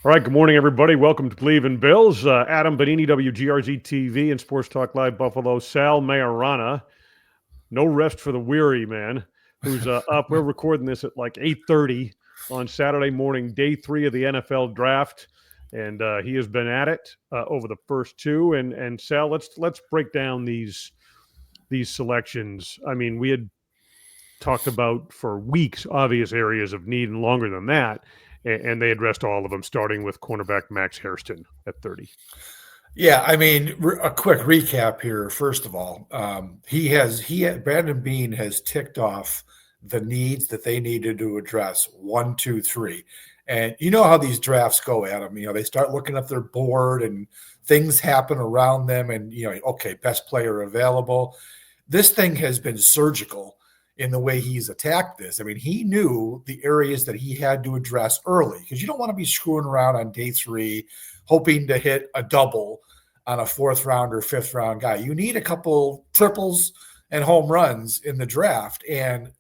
All right, good morning, everybody. Welcome to Cleveland Bills. Adam Benigni, WGRZ TV and Sports Talk Live Buffalo. Sal Maiorana, no rest for the weary man, who's up. We're recording this at like 8:30 on Saturday morning, day 3 of the NFL draft, and he has been at it over the first two. And Sal, let's break down these selections. I mean, we had talked about for weeks obvious areas of need, and longer than that. And they addressed all of them, starting with cornerback Max Hairston at 30. Yeah, I mean, a quick recap here. First of all, Brandon Beane has ticked off the needs that they needed to address 1, 2, 3. And you know how these drafts go, Adam. You know, they start looking at their board and things happen around them, and okay, best player available. This thing has been surgical in the way he's attacked this. I mean, he knew the areas that he had to address early, because you don't want to be screwing around on day 3 hoping to hit a double on a 4th round or 5th round guy. You need a couple triples and home runs in the draft. And,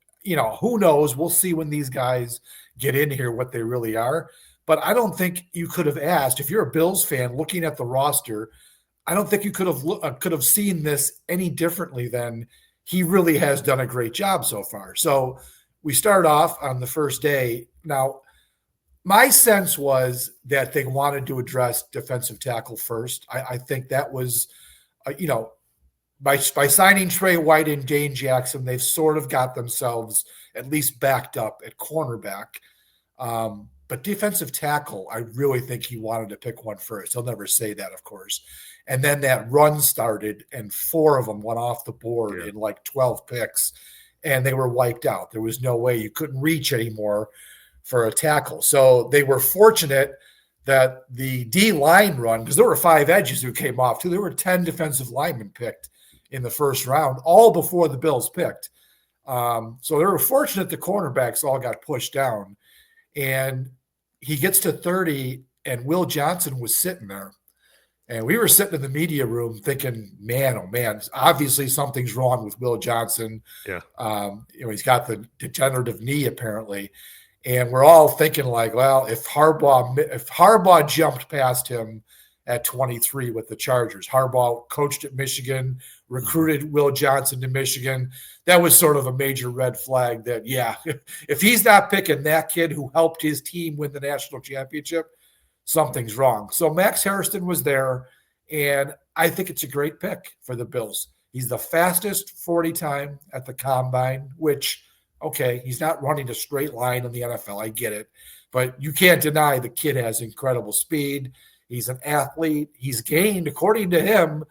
who knows? We'll see when these guys get in here what they really are. But I don't think you could have asked, if you're a Bills fan looking at the roster, I don't think you could have seen this any differently than he really has done a great job so far. So we start off on the first day. Now, my sense was that they wanted to address defensive tackle first. I think that was, by signing Trey White and Dane Jackson, they've sort of got themselves at least backed up at cornerback. But defensive tackle, I really think he wanted to pick one first. He'll never say that, of course. And then that run started, and 4 of them went off the board in like 12 picks, and they were wiped out. There was no way. You couldn't reach anymore for a tackle. So they were fortunate that the D-line run, because there were 5 edges who came off too. There were 10 defensive linemen picked in the first round, all before the Bills picked. So they were fortunate the cornerbacks all got pushed down. And he gets to 30, and Will Johnson was sitting there. And we were sitting in the media room thinking, man, oh man, obviously something's wrong with Will Johnson. Yeah. He's got the degenerative knee apparently. And we're all thinking like, well, if Harbaugh jumped past him at 23 with the Chargers, Harbaugh coached at Michigan, recruited Will Johnson to Michigan. That was sort of a major red flag that, yeah, if he's not picking that kid who helped his team win the national championship, something's wrong. So Max Hairston was there, and I think it's a great pick for the Bills. He's the fastest 40 time at the combine, which, okay, he's not running a straight line in the NFL. I get it. But you can't deny the kid has incredible speed. He's an athlete. He's gained, according to him,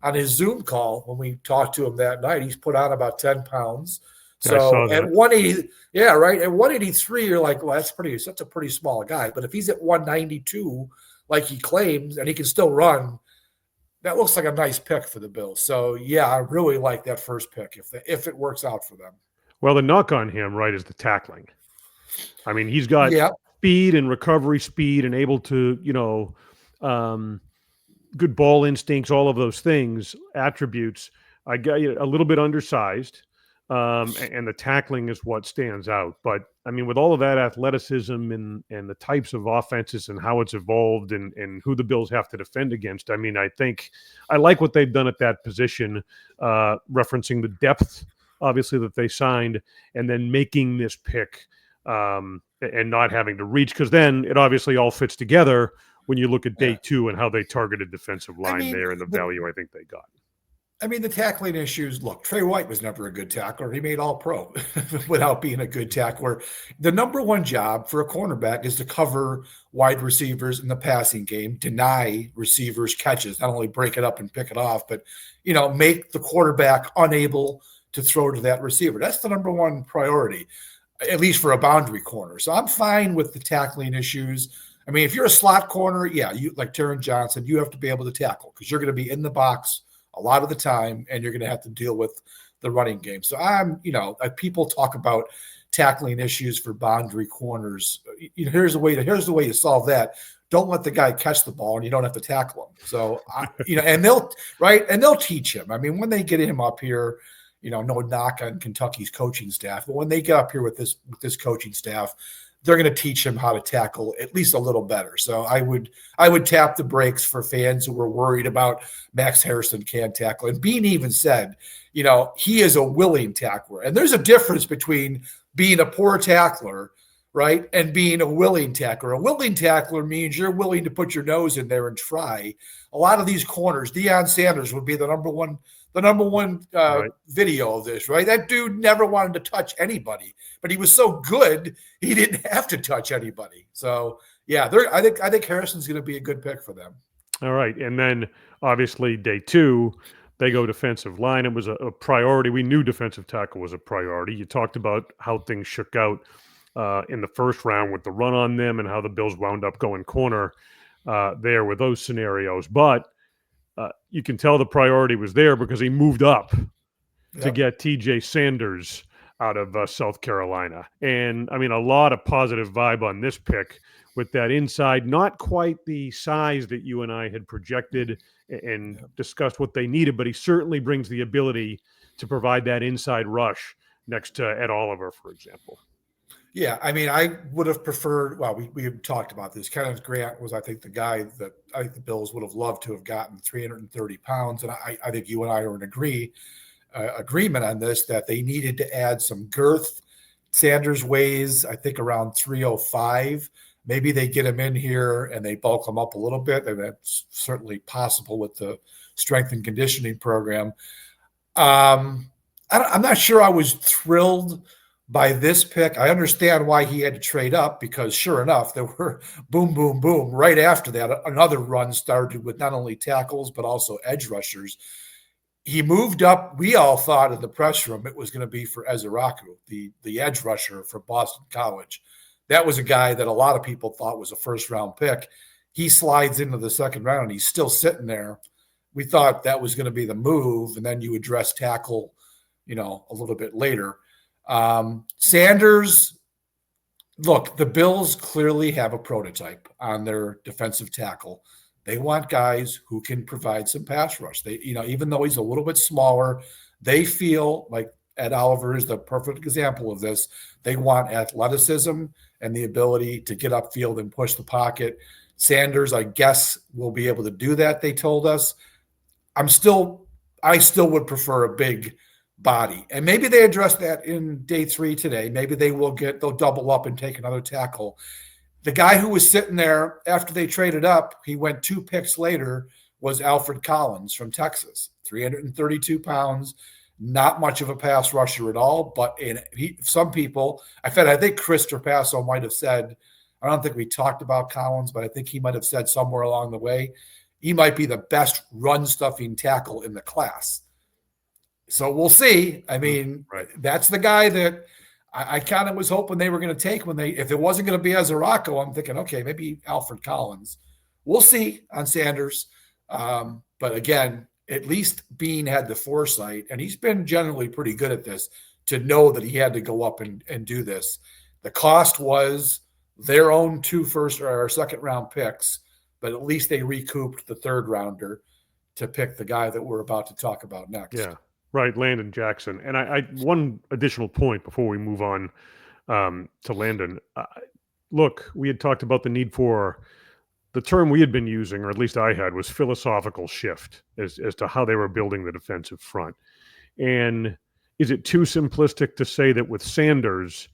on his Zoom call when we talked to him that night, he's put on about 10 pounds. So at 180, yeah, right. At 183, you're like, well, that's a pretty small guy. But if he's at 192, like he claims, and he can still run, that looks like a nice pick for the Bills. So yeah, I really like that first pick if it works out for them. Well, the knock on him, right, is the tackling. I mean, he's got speed and recovery speed, and able to, good ball instincts, all of those things, attributes. I got a little bit undersized. And the tackling is what stands out. But, I mean, with all of that athleticism and the types of offenses and how it's evolved and who the Bills have to defend against, I mean, I think I like what they've done at that position, referencing the depth, obviously, that they signed, and then making this pick and not having to reach, because then it obviously all fits together when you look at day 2 and how they targeted defensive line there and the value I think they got. I mean, the tackling issues, look, Trey White was never a good tackler. He made All-Pro without being a good tackler. The number one job for a cornerback is to cover wide receivers in the passing game, deny receivers catches, not only break it up and pick it off, but, make the quarterback unable to throw to that receiver. That's the number one priority, at least for a boundary corner. So I'm fine with the tackling issues. I mean, if you're a slot corner, you like Taron Johnson, you have to be able to tackle because you're going to be in the box a lot of the time, and you're going to have to deal with the running game. So people talk about tackling issues for boundary corners. Here's the way you solve that. Don't let the guy catch the ball, and you don't have to tackle him. So, and they'll teach him. I mean, when they get him up here, no knock on Kentucky's coaching staff, but when they get up here with this coaching staff, they're going to teach him how to tackle at least a little better. So I would tap the brakes for fans who were worried about Max Hairston can't tackle. And Beane even said, he is a willing tackler. And there's a difference between being a poor tackler, right, and being a willing tackler. A willing tackler means you're willing to put your nose in there and try. A lot of these corners, Deion Sanders would be the number one right. Video of this, right? That dude never wanted to touch anybody, but he was so good he didn't have to touch anybody. So yeah, I think Hairston's going to be a good pick for them. All right, and then obviously day 2, they go defensive line. It was a priority. We knew defensive tackle was a priority. You talked about how things shook out in the first round with the run on them and how the Bills wound up going corner there with those scenarios, but you can tell the priority was there because he moved up to get TJ Sanders out of South Carolina. And I mean, a lot of positive vibe on this pick with that inside, not quite the size that you and I had projected and discussed what they needed, but he certainly brings the ability to provide that inside rush next to Ed Oliver, for example. Yeah, I mean, I would have preferred, well, we had talked about this. Kenneth Grant was, I think, the guy that I think the Bills would have loved to have gotten 330 pounds. And I think you and I are in agreement on this, that they needed to add some girth. Sanders weighs, I think, around 305. Maybe they get him in here and they bulk him up a little bit. And that's certainly possible with the strength and conditioning program. I'm not sure I was thrilled by this pick. I understand why he had to trade up, because sure enough, there were boom, boom, boom. Right after that, another run started with not only tackles, but also edge rushers. He moved up. We all thought in the press room it was going to be for Ezeraku, the edge rusher for Boston College. That was a guy that a lot of people thought was a first-round pick. He slides into the second round, and he's still sitting there. We thought that was going to be the move, and then you address tackle, a little bit later. Sanders, look, the Bills clearly have a prototype on their defensive tackle. They want guys who can provide some pass rush. They, even though he's a little bit smaller, they feel like Ed Oliver is the perfect example of this. They want athleticism and the ability to get upfield and push the pocket. Sanders, I guess, will be able to do that, they told us. I still would prefer a big body. And maybe they address that in day 3 today. Maybe they'll double up and take another tackle. The guy who was sitting there after they traded up, he went 2 picks later, was Alfred Collins from Texas, 332 pounds, not much of a pass rusher at all. But some people, I think Chris Trapasso might have said, I don't think we talked about Collins, but I think he might have said somewhere along the way, he might be the best run-stuffing tackle in the class. So we'll see. I mean, right. That's the guy that I kind of was hoping they were going to take if it wasn't going to be Ezeraku, I'm thinking, okay, maybe Alfred Collins. We'll see on Sanders. But again, at least Beane had the foresight, and he's been generally pretty good at this, to know that he had to go up and do this. The cost was their own 2 first or second round picks, but at least they recouped the third rounder to pick the guy that we're about to talk about next. Yeah. Right, Landon Jackson. And I one additional point before we move on to Landon. Look, we had talked about the need for the term we had been using, or at least I had, was philosophical shift as to how they were building the defensive front. And is it too simplistic to say that with Sanders,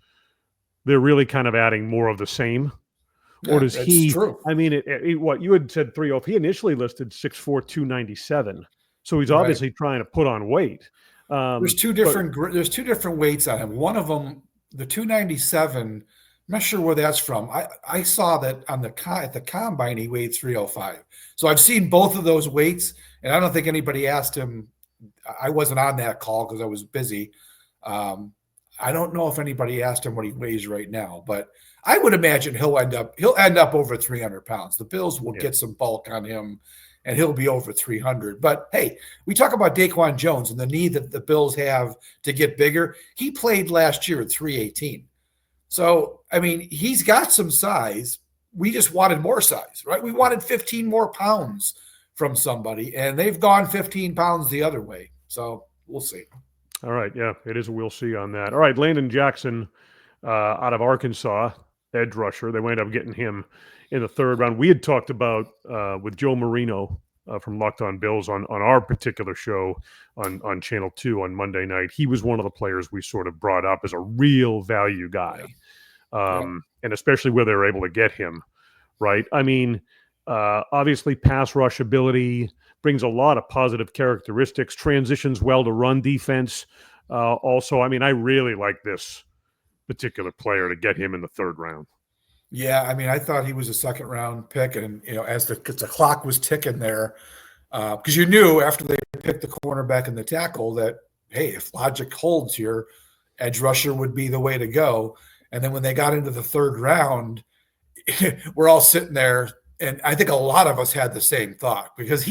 they're really kind of adding more of the same? Yeah, or does he? True. I mean, what you had said 3-0. He initially listed 6'4", 297. So he's obviously trying to put on weight. There's two different weights on him. One of them, the 297, I'm not sure where that's from. I saw that at the combine he weighed 305. So I've seen both of those weights, and I don't think anybody asked him. I wasn't on that call because I was busy. I don't know if anybody asked him what he weighs right now, but I would imagine he'll end up over 300 pounds. The Bills will get some bulk on him, and he'll be over 300. But, hey, we talk about Daquan Jones and the need that the Bills have to get bigger. He played last year at 318. So, I mean, he's got some size. We just wanted more size, right? We wanted 15 more pounds from somebody, and they've gone 15 pounds the other way. So, we'll see. All right, yeah, it is a we'll see on that. All right, Landon Jackson out of Arkansas. edge rusher. They wound up getting him in the third round. We had talked about with Joe Marino from Locked On Bills on our particular show on Channel 2 on Monday night. He was one of the players we sort of brought up as a real value guy, and especially where they were able to get him, right? I mean, obviously pass rush ability, brings a lot of positive characteristics, transitions well to run defense. Also, I mean, I really like this particular player to get him in the third round. Yeah, I mean, I thought he was a second round pick, and as the clock was ticking there, because you knew after they picked the cornerback and the tackle that, hey, if logic holds here, edge rusher would be the way to go. And then when they got into the third round, we're all sitting there, and I think a lot of us had the same thought, because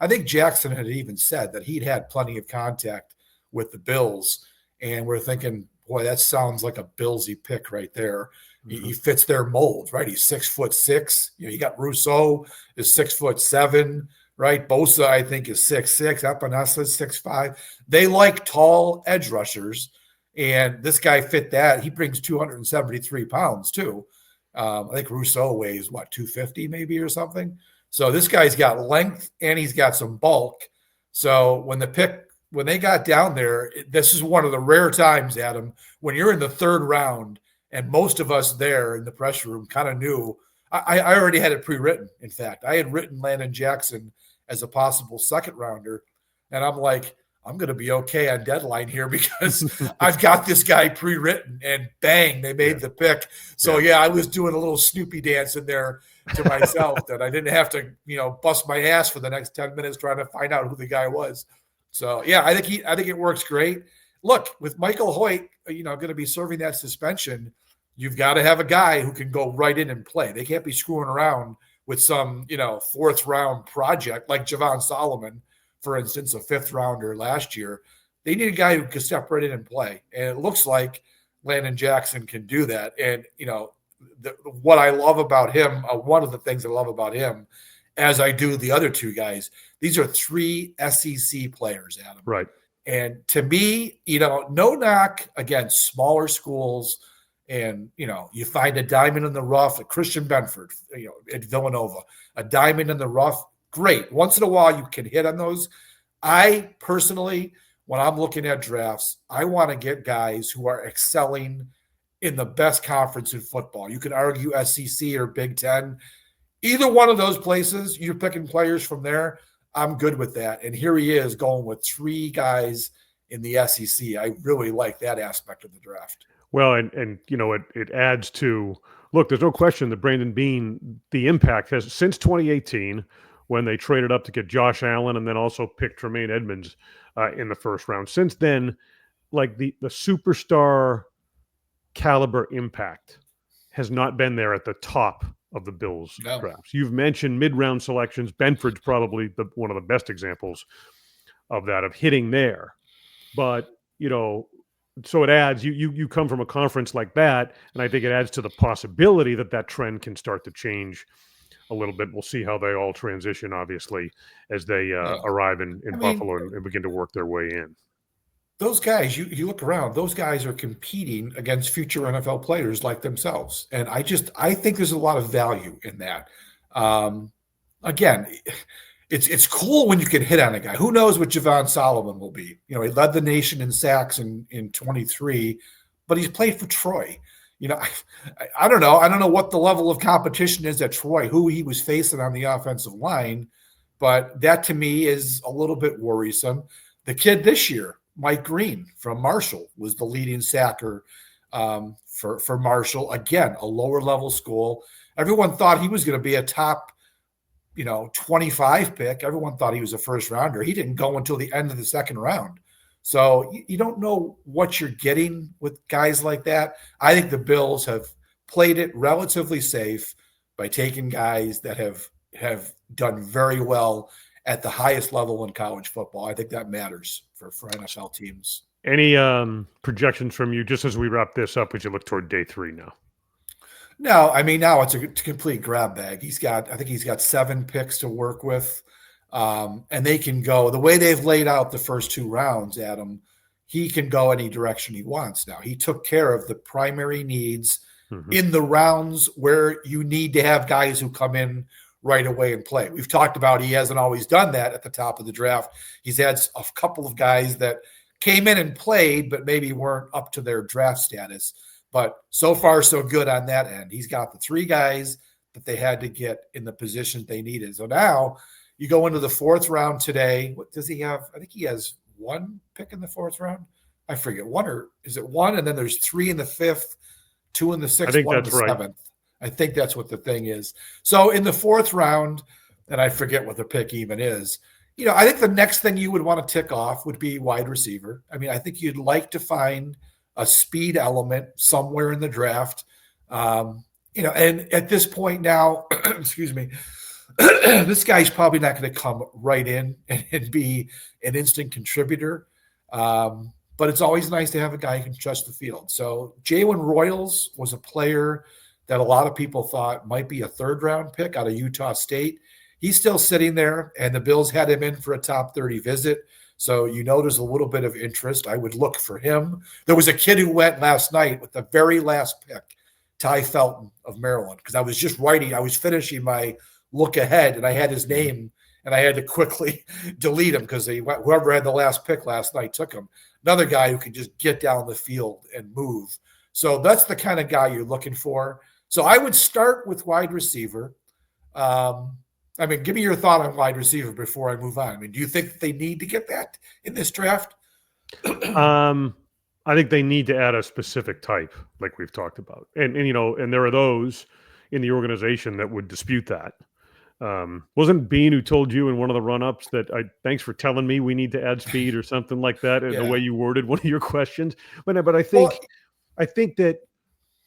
I think Jackson had even said that he'd had plenty of contact with the Bills, and we're thinking, boy, that sounds like a Billsy pick right there. Mm-hmm. He fits their mold, right? He's 6'6". You got Rousseau is 6'7", right? Bosa, I think, is 6'6". Epinesa is 6'5". They like tall edge rushers, and this guy fit that. He brings 273 pounds too. I think Rousseau weighs 250 maybe or something. So this guy's got length and he's got some bulk. So when they got down there, this is one of the rare times, Adam, when you're in the third round, and most of us there in the press room kind of knew. I already had it pre-written. In fact, I had written Landon Jackson as a possible second rounder, and I'm like, I'm going to be okay on deadline here because I've got this guy pre-written, and bang, they made the pick. So I was doing a little Snoopy dance in there to myself that I didn't have to, bust my ass for the next 10 minutes trying to find out who the guy was. So I think it works great. Look, with Michael Hoyt, going to be serving that suspension, you've got to have a guy who can go right in and play. They can't be screwing around with some, fourth round project like Javon Solomon, for instance, a fifth rounder last year. They need a guy who can step right in and play. And it looks like Landon Jackson can do that. And, what I love about him, one of the things I love about him, as I do the other two guys, these are three SEC players, Adam. Right. And to me, no knock against smaller schools. And, you find a diamond in the rough at Christian Benford, at Villanova, a diamond in the rough. Great. Once in a while, you can hit on those. I personally, when I'm looking at drafts, I want to get guys who are excelling in the best conference in football. You could argue SEC or Big Ten. Either one of those places, you're picking players from there. I'm good with that. And here he is going with three guys in the SEC. I really like that aspect of the draft. Well, and it adds to, look, there's no question that Brandon Beane, the impact has since 2018 when they traded up to get Josh Allen and then also picked Tremaine Edmonds in the first round. Since then, like the superstar caliber impact has not been there at the top of the Bills drafts. You've mentioned mid-round selections. Benford's probably one of the best examples of that, of hitting there. But, so it adds, you come from a conference like that, and I think it adds to the possibility that trend can start to change a little bit. We'll see how they all transition, obviously, as they arrive in Buffalo and begin to work their way in. Those guys, you look around, those guys are competing against future NFL players like themselves. And I think there's a lot of value in that. Again, it's cool when you can hit on a guy. Who knows what Javon Solomon will be? He led the nation in sacks in 23, but he's played for Troy. I don't know. I don't know what the level of competition is at Troy, who he was facing on the offensive line, but that to me is a little bit worrisome. The kid this year, Mike Green from Marshall, was the leading sacker for Marshall. Again, a lower level school. Everyone thought he was going to be a top 25 pick. Everyone thought he was a first rounder. He didn't go until the end of the second round. So you don't know what you're getting with guys like that. I think the Bills have played it relatively safe by taking guys that have done very well at the highest level in college football. I think that matters for NFL teams. Any projections from you, just as we wrap this up, as you look toward day 3 now? No, I mean, now it's a complete grab bag. I think he's got 7 picks to work with. And they can go the way they've laid out the first 2 rounds, Adam. He can go any direction he wants now. He took care of the primary needs in the rounds where you need to have guys who come in right away and play. We've talked about he hasn't always done that at the top of the draft. He's had a couple of guys that came in and played, but maybe weren't up to their draft status. But so far, so good on that end. He's got the 3 guys that they had to get in the positions they needed. So now you go into the 4th round today. What does he have? I think he has 1 pick in the 4th round. I forget, 1 or is it 1? And then there's 3 in the 5th, 2 in the 6th, 1 in the 7th. I think that's what the thing is. So in the 4th round, and I forget what the pick even is, I think the next thing you would want to tick off would be wide receiver. I mean, I think you'd like to find a speed element somewhere in the draft. And at this point now, excuse me, this guy's probably not going to come right in and be an instant contributor. But it's always nice to have a guy who can trust the field. So Jalen Royals was a player that a lot of people thought might be a 3rd-round pick out of Utah State. He's still sitting there, and the Bills had him in for a top 30 visit. So there's a little bit of interest. I would look for him. There was a kid who went last night with the very last pick, Ty Felton of Maryland, because I was finishing my look ahead, and I had his name, and I had to quickly delete him because whoever had the last pick last night took him. Another guy who can just get down the field and move. So that's the kind of guy you're looking for. So I would start with wide receiver. Give me your thought on wide receiver before I move on. I mean, do you think that they need to get that in this draft? I think they need to add a specific type, like we've talked about. And there are those in the organization that would dispute that. Wasn't Beane who told you in one of the run-ups that thanks for telling me we need to add speed or something like that, the way you worded one of your questions? But I think that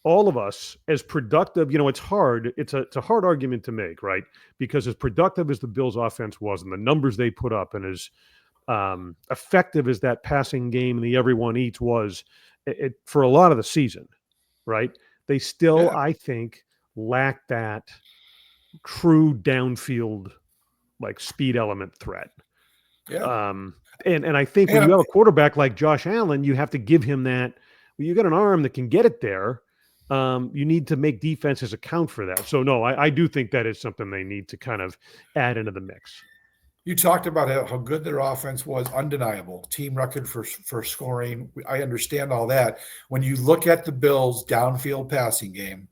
all of us, as productive, it's hard. It's a hard argument to make, right? Because as productive as the Bills' offense was and the numbers they put up, and as effective as that passing game and the everyone eats was for a lot of the season, right? They still, I think, lack that true downfield, like speed element threat. Yeah. And I think when you have a quarterback like Josh Allen, you have to give him that. Well, you got an arm that can get it there. You need to make defenses account for that. So, no, I do think that is something they need to kind of add into the mix. You talked about how good their offense was, undeniable. Team record for scoring. I understand all that. When you look at the Bills' downfield passing game,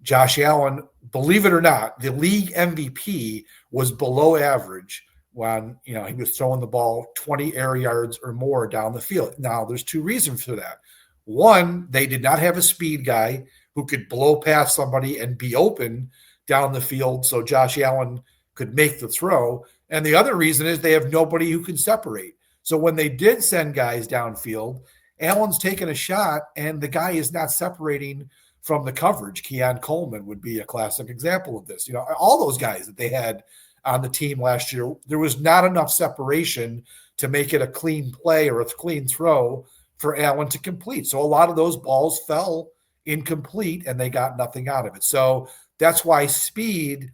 Josh Allen, believe it or not, the league MVP was below average when he was throwing the ball 20 air yards or more down the field. Now, there's 2 reasons for that. One, they did not have a speed guy who could blow past somebody and be open down the field so Josh Allen could make the throw. And the other reason is they have nobody who can separate. So when they did send guys downfield, Allen's taking a shot and the guy is not separating from the coverage. Keon Coleman would be a classic example of this. All those guys that they had on the team last year, there was not enough separation to make it a clean play or a clean throw for Allen to complete. So a lot of those balls fell incomplete and they got nothing out of it. So that's why speed,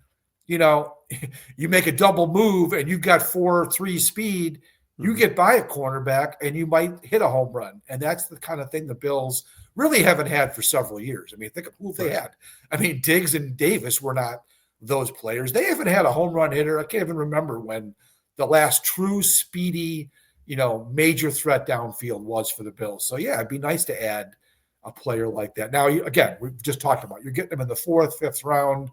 you make a double move and you've got 4.3 speed, you get by a cornerback and you might hit a home run. And that's the kind of thing the Bills really haven't had for several years. I mean, think of who they had. I mean, Diggs and Davis were not those players. They haven't had a home run hitter. I can't even remember when the last true speedy, major threat downfield was for the Bills. So, yeah, it'd be nice to add a player like that. Now, again, we've just talked about you're getting him in the 4th, 5th round.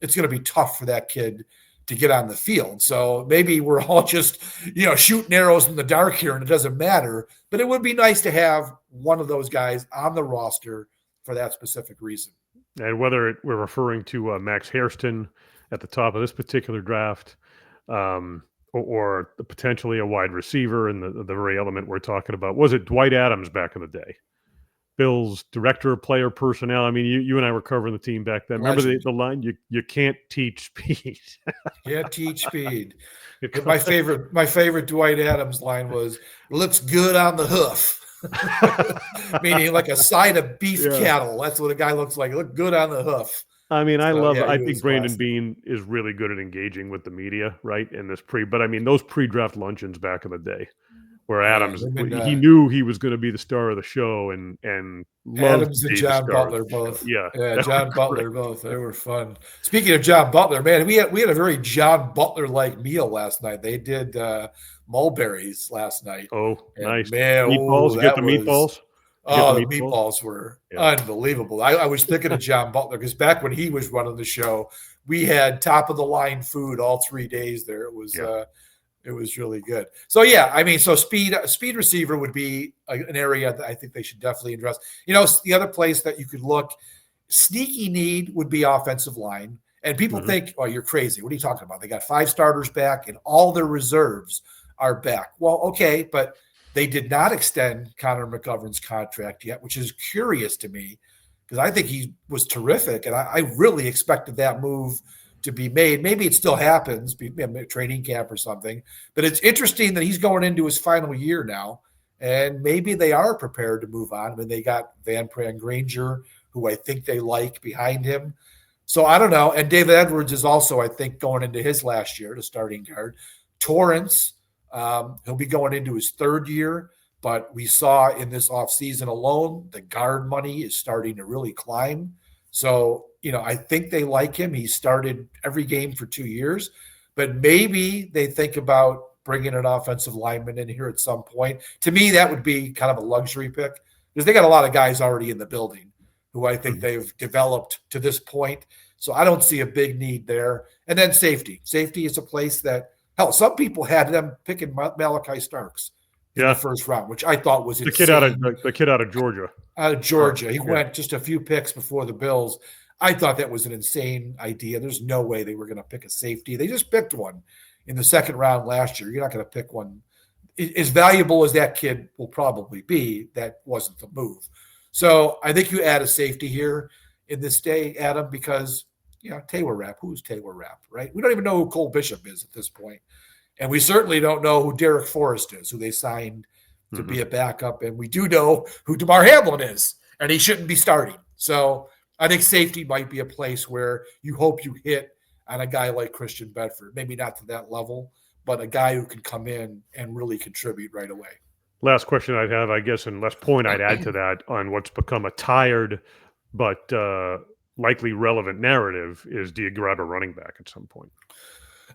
It's going to be tough for that kid to get on the field. So maybe we're all just, shooting arrows in the dark here and it doesn't matter. But it would be nice to have one of those guys on the roster for that specific reason. And whether we're referring to Max Hairston at the top of this particular draft, or potentially a wide receiver and the very element we're talking about. Was it Dwight Adams back in the day? Bill's director of player personnel. I mean, you and I were covering the team back then. Remember the line? You can't teach speed. Can't teach speed. My favorite Dwight Adams line was, "Looks good on the hoof." Meaning like a side of beef cattle. That's what a guy looks like. Look good on the hoof. I mean, I think Brandon Beane is really good at engaging with the media, right? In this but I mean, those pre-draft luncheons back in the day Where Adams, he knew he was going to be the star of the show, and loved Adams to and be John the star Butler of the show. both. Yeah, John Butler both. They were fun. Speaking of John Butler, man, we had a very John Butler-like meal last night. They did mulberries last night. Oh, and nice. Man, meatballs. You get the meatballs? Oh, the meatballs were unbelievable. I was thinking of John Butler because back when he was running the show, we had top of the line food all 3 days there. It was really good. So yeah, I mean, so speed receiver would be an area that I think they should definitely address. The other place that you could look, sneaky need would be offensive line. And people think, oh, you're crazy. What are you talking about? They got 5 starters back and all their reserves are back. Well, okay, but they did not extend Connor McGovern's contract yet, which is curious to me because I think he was terrific. And I really expected that move to be made. Maybe it still happens, training camp or something. But it's interesting that he's going into his final year now, and maybe they are prepared to move on. I mean, they got Van Pran Granger, who I think they like behind him. So I don't know. And David Edwards is also, I think, going into his last year, the starting guard. Torrance, he'll be going into his 3rd year. But we saw in this offseason alone, the guard money is starting to really climb. So, I think they like him. He started every game for 2 years, but maybe they think about bringing an offensive lineman in here at some point. To me, that would be kind of a luxury pick because they got a lot of guys already in the building who I think they've developed to this point. So I don't see a big need there. And then safety. Safety is a place that, hell, some people had them picking Malachi Starks in the first round, which I thought was insane. The kid out of Georgia. Out of Georgia. He went just a few picks before the Bills. I thought that was an insane idea. There's no way they were going to pick a safety. They just picked one in the 2nd round last year. You're not going to pick one. As valuable as that kid will probably be, that wasn't the move. So I think you add a safety here in this day, Adam, because, Taylor Rapp. Who's Taylor Rapp, right? We don't even know who Cole Bishop is at this point. And we certainly don't know who Derek Forrest is, who they signed to be a backup. And we do know who DeMar Hamlin is, and he shouldn't be starting. So I think safety might be a place where you hope you hit on a guy like Christian Bedford. Maybe not to that level, but a guy who can come in and really contribute right away. Last question I'd have, I guess, and last point I'd add to that on what's become a tired but likely relevant narrative is, do you grab a running back at some point?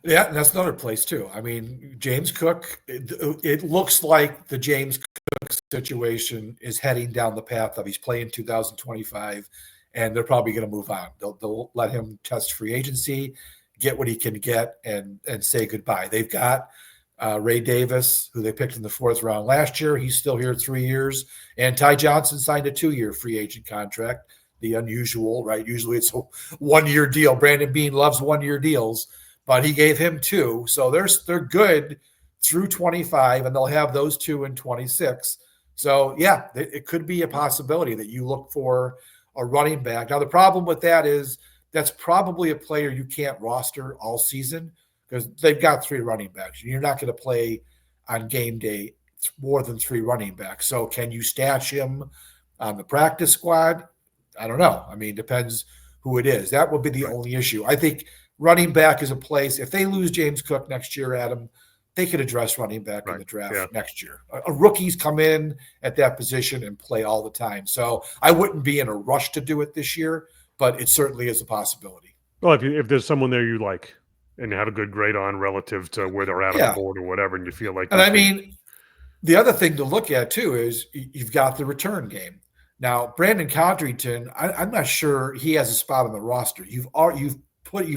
Yeah, and that's another place too. I mean, James Cook, it looks like the James Cook situation is heading down the path of he's playing 2025, and they're probably going to move on. They'll let him test free agency, get what he can get, and say goodbye. They've got Ray Davis, who they picked in the 4th round last year. He's still here 3 years. And Ty Johnson signed a 2-year free agent contract, the unusual, right? Usually it's a 1-year deal. Brandon Beane loves 1-year deals, but he gave him 2. So they're good through 25, and they'll have those 2 in 26. So, yeah, it could be a possibility that you look for a running back. Now, the problem with that is that's probably a player you can't roster all season because they've got 3 running backs. You're not going to play on game day more than 3 running backs. So can you stash him on the practice squad? I don't know. I mean, it depends who it is. That will be the only issue. I think running back is a place. If they lose James Cook next year, Adam, they could address running back in the draft next year. Rookies come in at that position and play all the time. So I wouldn't be in a rush to do it this year, but it certainly is a possibility. Well, if there's someone there you like and have a good grade on relative to where they're at on the board or whatever, and you feel like. And I mean, the other thing to look at too is you've got the return game. Now, Brandon Codrington, I'm not sure he has a spot on the roster. You've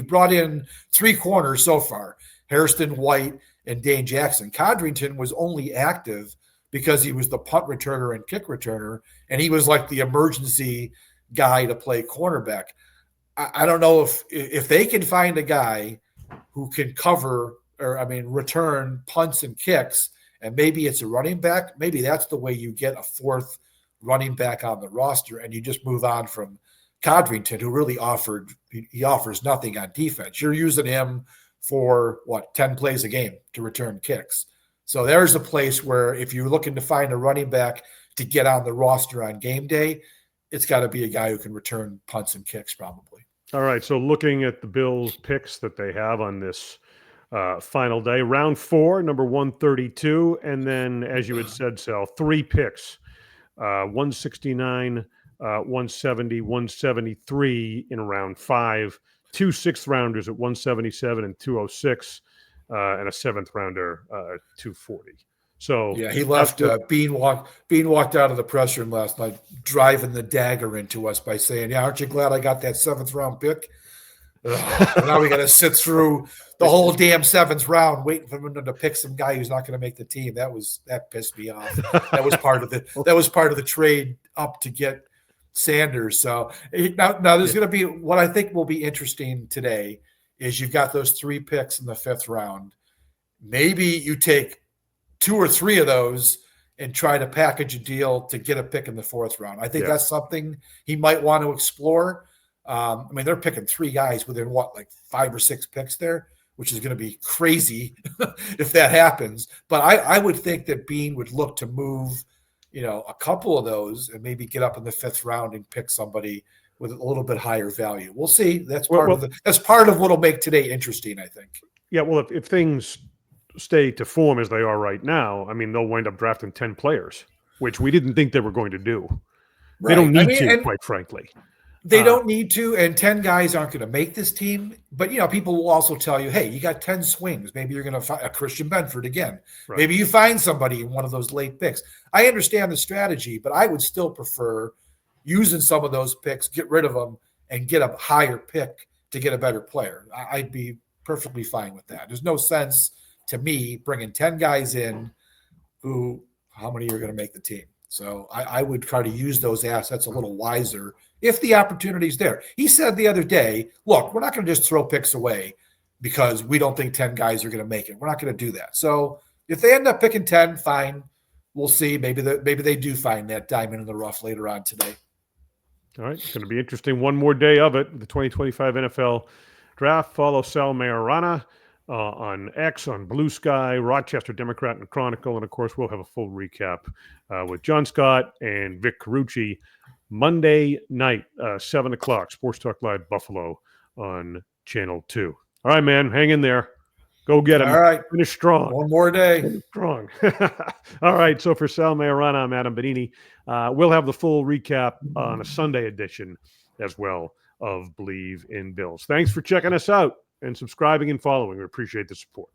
brought in 3 corners so far: Hairston, White, and Dane Jackson. Codrington was only active because he was the punt returner and kick returner, and he was like the emergency guy to play cornerback. I don't know if they can find a guy who can return punts and kicks, and maybe it's a running back. Maybe that's the way you get a 4th running back on the roster, and you just move on from Codrington, who really offers nothing on defense. You're using him for 10 plays a game to return kicks. So there's a place where if you're looking to find a running back to get on the roster on game day, it's got to be a guy who can return punts and kicks probably. All right. So looking at the Bills picks that they have on this final day. Round 4, number 132. And then, as you had said, Sal, 3 picks, 169, 170, 173 in round 5, 2 6th-rounders at 177 and 206, and a 7th-rounder, 240. So yeah, he left. Beane walked out of the press room last night, driving the dagger into us by saying, "Yeah, aren't you glad I got that 7th-round pick?" Now we got to sit through the whole damn 7th round waiting for him to pick some guy who's not going to make the team. That pissed me off. That was part of the trade up to get Sanders. So now there's going to be what I think will be interesting today is you've got those 3 picks in the 5th round. Maybe you take 2 or 3 of those and try to package a deal to get a pick in the 4th round. I think that's something he might want to explore. I mean, they're picking 3 guys within like 5 or 6 picks there, which is going to be crazy if that happens. But I would think that Beane would look to move, a couple of those and maybe get up in the 5th round and pick somebody with a little bit higher value. We'll see. That's part of what'll make today interesting, I think. Yeah, well, if things stay to form as they are right now, I mean, they'll wind up drafting 10 players, which we didn't think they were going to do. Right. They don't need to, quite frankly. They don't need to, and 10 guys aren't going to make this team. But, people will also tell you, hey, you got 10 swings. Maybe you're going to find a Christian Benford again. Right. Maybe you find somebody in one of those late picks. I understand the strategy, but I would still prefer using some of those picks, get rid of them, and get a higher pick to get a better player. I'd be perfectly fine with that. There's no sense to me bringing 10 guys in how many are going to make the team. So I would try to use those assets a little wiser if the opportunity's there. He said the other day, look, we're not going to just throw picks away because we don't think 10 guys are going to make it. We're not going to do that. So if they end up picking 10, fine. We'll see. Maybe they do find that diamond in the rough later on today. All right. It's going to be interesting. One more day of it. The 2025 NFL Draft. Follow Sal Maiorana on X, on Blue Sky, Rochester Democrat and Chronicle. And, of course, we'll have a full recap with John Scott and Vic Carucci Monday night, 7 o'clock, Sports Talk Live Buffalo on Channel 2. All right, man, hang in there. Go get him. All right. Finish strong. One more day. Finish strong. All right, so for Sal Maiorana, I'm Adam Benigni. We'll have the full recap on a Sunday edition as well of Believe in Bills. Thanks for checking us out and subscribing and following. We appreciate the support.